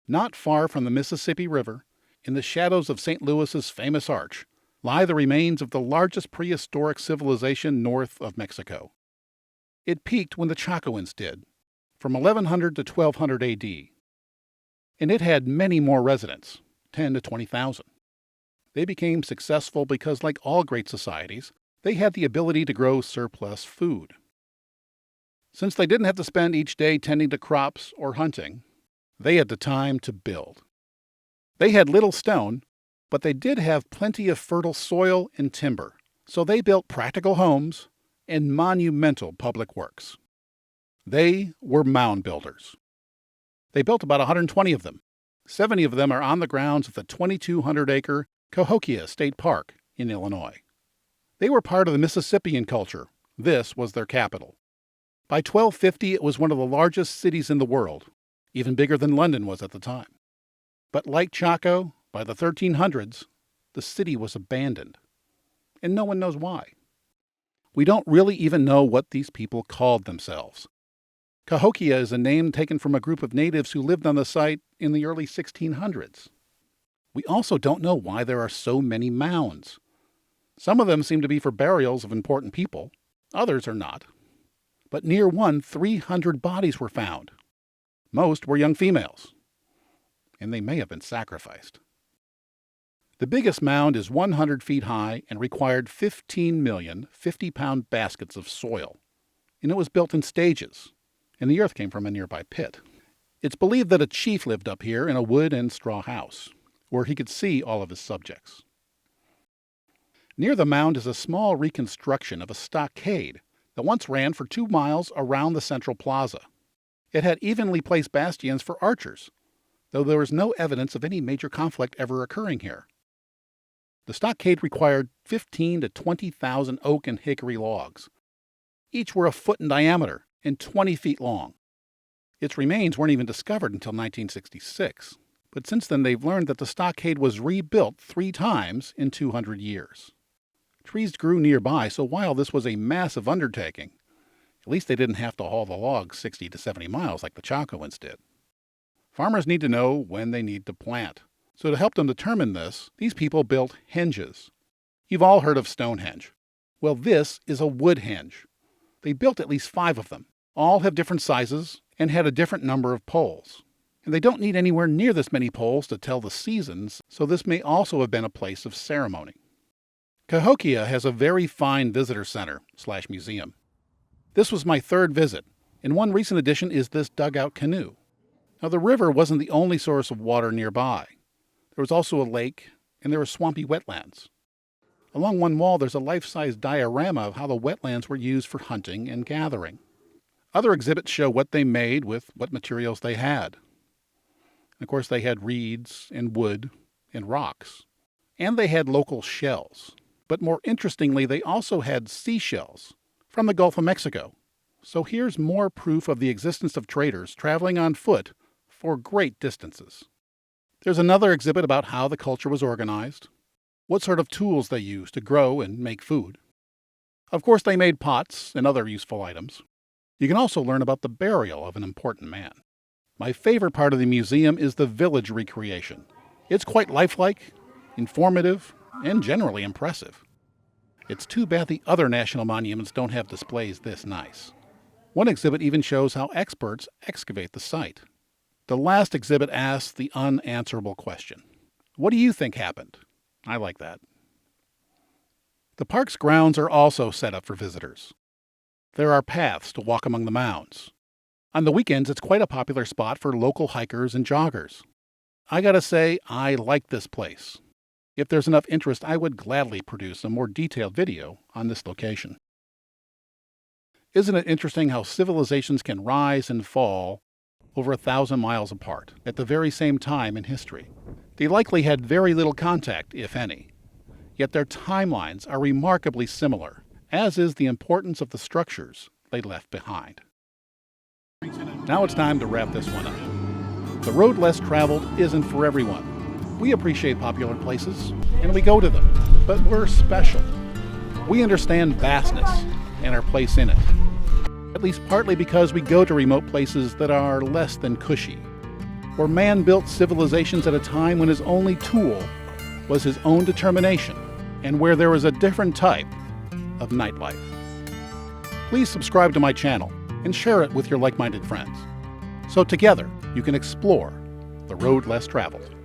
Not far from the Mississippi River, in the shadows of St. Louis's famous arch, lie the remains of the largest prehistoric civilization north of Mexico. It peaked when the Chacoans did, from 1100 to 1200 AD, and it had many more residents, 10 to 20,000. They became successful because, like all great societies, they had the ability to grow surplus food. Since they didn't have to spend each day tending to crops or hunting, they had the time to build. They had little stone, but they did have plenty of fertile soil and timber, so they built practical homes and monumental public works. They were mound builders. They built about 120 of them. 70 of them are on the grounds of the 2,200-acre Cahokia State Park in Illinois. They were part of the Mississippian culture. This was their capital. By 1250, it was one of the largest cities in the world, even bigger than London was at the time. But like Chaco, by the 1300s, the city was abandoned, and no one knows why. We don't really even know what these people called themselves. Cahokia is a name taken from a group of natives who lived on the site in the early 1600s. We also don't know why there are so many mounds. Some of them seem to be for burials of important people, others are not. But near one, 300 bodies were found. Most were young females, and they may have been sacrificed. The biggest mound is 100 feet high and required 15 million 50-pound baskets of soil, and it was built in stages, and the earth came from a nearby pit. It's believed that a chief lived up here in a wood and straw house, where he could see all of his subjects. Near the mound is a small reconstruction of a stockade that once ran for 2 miles around the central plaza. It had evenly placed bastions for archers, though there was no evidence of any major conflict ever occurring here. The stockade required 15 to 20,000 oak and hickory logs. Each were a foot in diameter and 20 feet long. Its remains weren't even discovered until 1966, but since then they've learned that the stockade was rebuilt 3 times in 200 years. Trees grew nearby, so while this was a massive undertaking, at least they didn't have to haul the logs 60 to 70 miles like the Chacoans did. Farmers need to know when they need to plant. So to help them determine this, these people built henges. You've all heard of Stonehenge. Well, this is a wood henge. They built at least 5 of them. All have different sizes and had a different number of poles. And they don't need anywhere near this many poles to tell the seasons, so this may also have been a place of ceremony. Cahokia has a very fine visitor center/museum. This was my 3rd visit, and one recent addition is this dugout canoe. Now, the river wasn't the only source of water nearby. There was also a lake, and there were swampy wetlands. Along one wall, there's a life-size diorama of how the wetlands were used for hunting and gathering. Other exhibits show what they made with what materials they had. And of course, they had reeds and wood and rocks. And they had local shells. But more interestingly, they also had seashells from the Gulf of Mexico. So here's more proof of the existence of traders traveling on foot for great distances. There's another exhibit about how the culture was organized, what sort of tools they used to grow and make food. Of course, they made pots and other useful items. You can also learn about the burial of an important man. My favorite part of the museum is the village recreation. It's quite lifelike, informative, and generally impressive. It's too bad the other national monuments don't have displays this nice. One exhibit even shows how experts excavate the site. The last exhibit asks the unanswerable question. What do you think happened? I like that. The park's grounds are also set up for visitors. There are paths to walk among the mounds. On the weekends, it's quite a popular spot for local hikers and joggers. I gotta say, I like this place. If there's enough interest, I would gladly produce a more detailed video on this location. Isn't it interesting how civilizations can rise and fall over 1,000 miles apart at the very same time in history? They likely had very little contact, if any. Yet their timelines are remarkably similar, as is the importance of the structures they left behind. Now it's time to wrap this one up. The road less traveled isn't for everyone. We appreciate popular places, and we go to them, but we're special. We understand vastness and our place in it, at least partly because we go to remote places that are less than cushy. where man built civilizations at a time when his only tool was his own determination, and where there was a different type of nightlife. Please subscribe to my channel and share it with your like-minded friends, so together you can explore the road less traveled.